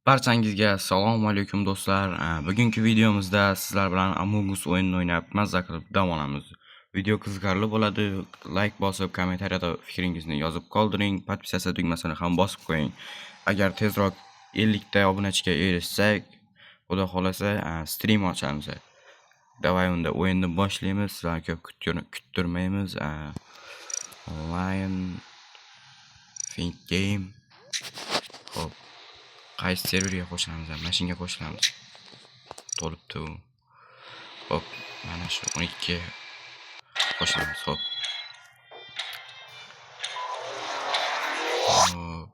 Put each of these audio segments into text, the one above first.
Barchangizga assalomu alaykum do'stlar. Bugungi videomizda sizlar bilan Among Us o'yinini o'ynab mazza qilib dam olamiz. Video qiziqarli bo'ladi. Like bosib, kommentariyada fikringizni yozib qoldiring. Podpisatsiya tugmasini ham bosib qo'ying. Agar tezroq 50 ta obunachiga erishsak, xudo xolasa stream ochamiz. Davay unda o'yinni boshlaymiz. Sizlarni ko'p kuttirmaymiz. Lion Think Game. Hop. Qaysi serverga qo'shilamiz? Mashinaga qo'shilamiz. To'libdi u. Hop, mana shu 12 qo'shilamiz. Hop. Hop.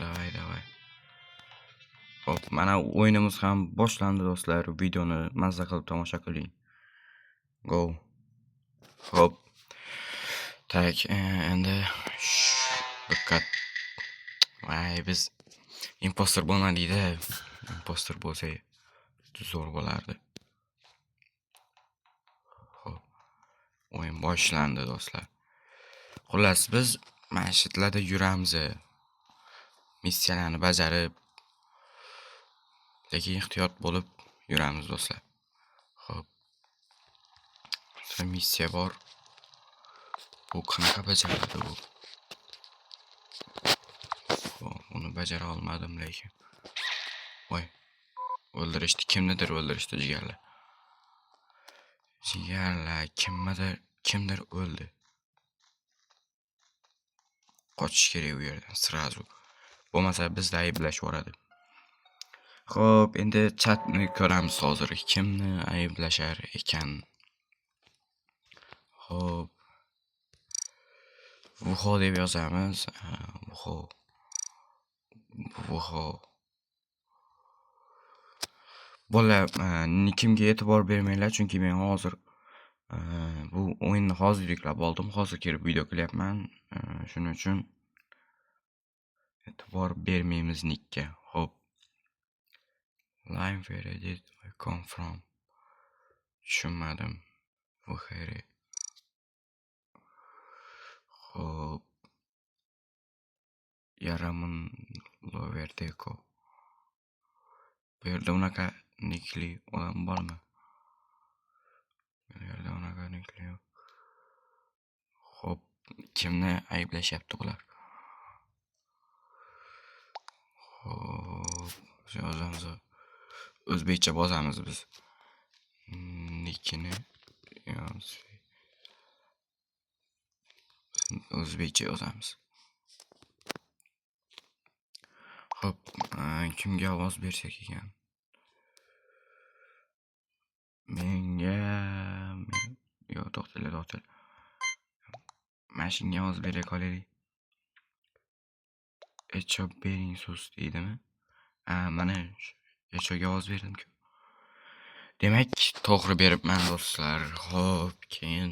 Davay. Hop, mana o'yinimiz ham boshlandi do'stlar. Videoni mazza qilib tomosha qiling. Go. Hop. Tak, endi diqqat. Vay, biz imposter bo'lmadik-da. Imposter bo'lsa zo'r bo'lardi. Hop. O'yin boshlandi do'stlar. Xullas biz mashitlarda yuramiz. Missiyalarni bajarib, lekin ehtiyot bo'lib yuramiz do'stlar. Hop. Missiya bor. Bu qanaqa bajariladi bu? Uni bajara olmadim lekin. Voy. O'ldirishdi, kimnidir o'ldirishdi jigarlar. Kimdir o'ldi. Qochish kerak u yerdan sirazu. Bo'lmasa bizda ayblashib yoradi. Xo'p, endi chatni ko'ramiz hozir. Kimni ayblashar ekan? Xo'p. Vuho deb yozamiz. Vuho. Bolalar, nikimga e'tibor bermanglar, chunki men hozir bu o'yinni hozir yuklab oldim. Hozir kelib video qilyapman. Shuning uchun e'tibor bermaymiz nikka. Hop. Line where did I come from? Tushunmadim. Bu xayri. Hop. Yaramun Loverdeko. Bu yerda unaqa nikli odam bormi? Bu yerda unaqa nikli yo'q. Hop, kimni ayblashyapti bular? Hop, yozamiz. O'zbekcha bozamiz biz. Nikini o'zbekcha yozamiz. Hop, kimga ovoz bersak ekan? Yo'q, to'xtanglar. Mashinga ovoz beray qolaylik. Echop bering so'z deydimi? Mana Echoga ovoz berdim-ku. Demak, to'g'ri beribman do'stlar. Hop, keyin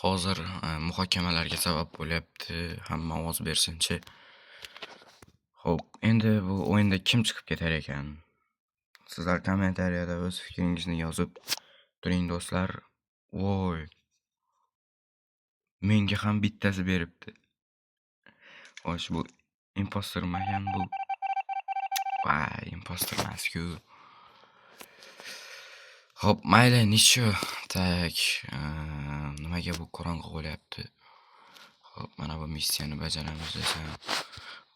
hozir muhokamalarga sabab bo'lyapti. Hamma ovoz bersin-chi. Hop, endi bu o'yinda kim chiqib ketar ekan? Sizlar kommentariyada o'z fikringizni yozib turing do'stlar. Voy. Menga ham bittasi beribdi. Xo'sh, bu imposter ekan bu. Vay, imposter emas-ku. Hop, mayli, nicho. Tak, nimaga bu qorong'i bo'lyapti? Hop, mana bu missiyani bajaramiz desam.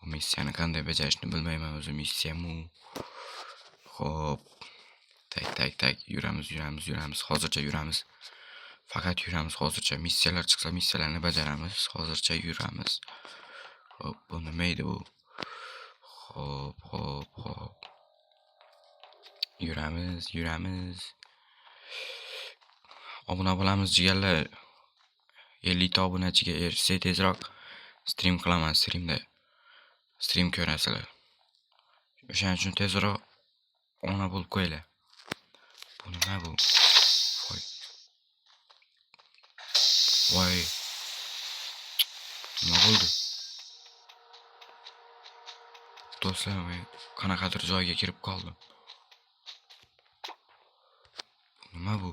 Bu missiyani qanday bajarishni bilmayman, o'zi missiyamu. Hop. Tak, yuramiz. Hozircha yuramiz. Faqat yuramiz hozircha. Missiyalar chiqsa missiyalarni bajaramiz. Hozircha yuramiz. Hop, bu nima edi bu? Hop. Yuramiz. Obuna bo'lamiz jigarlar. 50 ta obunachiga erishsa tezroq stream qilaman, stream ko'rasizlar. O'shaning uchun tezroq ona bo'lib qo'yinglar. Bu nima bu? Voy. Nima bo'ldi? Do'stlar, men qanaqadir joyga kirib qoldim. Nima bu?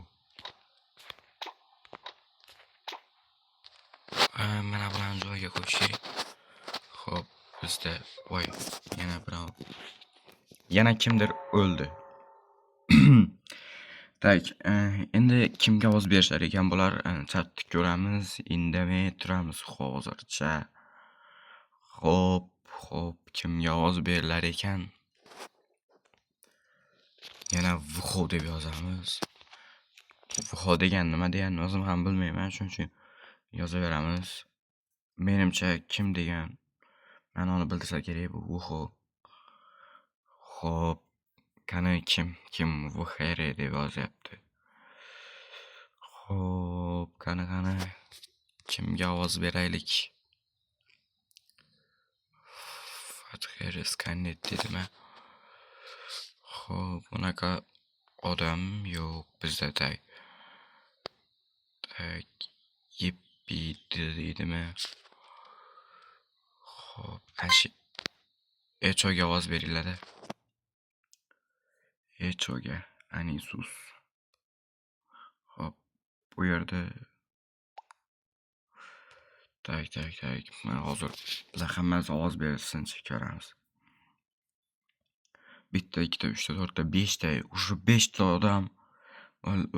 Mana bilan joyga qo'shing. Hop, bizda voy yana kimdir o'ldi. Tak, endi kimga ovoz berishar ekan bular? Chatni ko'ramiz, indamay turamiz hozircha. Xo'p, kimga ovoz berilar ekan? Yana Vuho deb yozamiz. Vuho degan nima deganini o'zim ham bilmayman, shuning uchun yozaveramiz. Menimcha kim degan ma'noni bildirsa kerak bu Vuho. Xo'p, qani kim Vuhere deb yozyapti. Xo'p, qani kimga ovoz beraylik? Fatxeris Kannet dedimi? Xo'p, unaqa odam yo'q bizda. Tak, Yippi deydimi? Xo'p, Echoga ovoz beringlar. Echoga, Anisus. Xo'p, bu yerda tak. Mana hozir bizlar hammamiz ovoz bersinchi ko'ramiz. Bitta, ikkita, uchta, to'rtta, beshta, уже 5 ta odam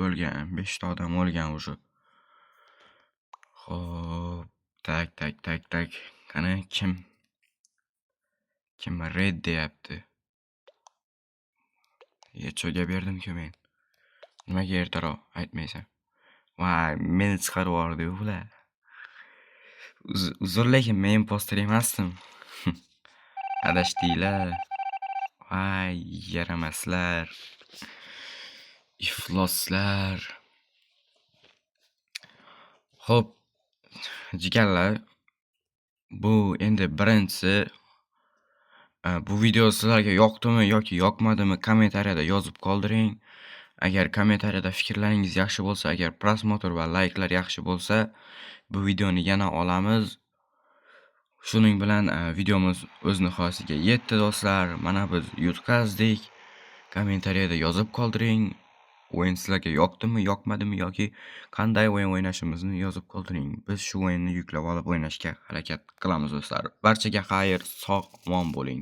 o'lgan. 5 ta odam o'lgan уже. Xo'p, tak. Qani kim red deyapti? Echoga berdim-ku men. Nimaga ertaroq aytmaysan? Voy, meni chiqarib yubordi-ku bular. Uzr, lekin men imposter emasdim. Adashdinglar. Voy, yaramaslar. Ifloslar. Xo'p, jigarlar, bu endi birinchisi. Bu video sizlarga yoqdimi yoki yoqmadimi kommentariyada yozib qoldiring. Agar kommentariyada fikrlaringiz yaxshi bo'lsa, agar prosmotr va layklar yaxshi bo'lsa, bu videoni yana olamiz. Shuning bilan videomiz o'z nihoyasiga yetdi do'stlar. Mana biz yutqazdik. Kommentariyada yozib qoldiring. O'yin sizlarga yoqdimi, yoqmadimi yoki qanday o'yin o'ynashimizni yozib qoldiring. Biz shu o'yinni yuklab olib o'ynashga harakat qilamiz do'stlar. Barchaga xayr, sog', omon bo'ling.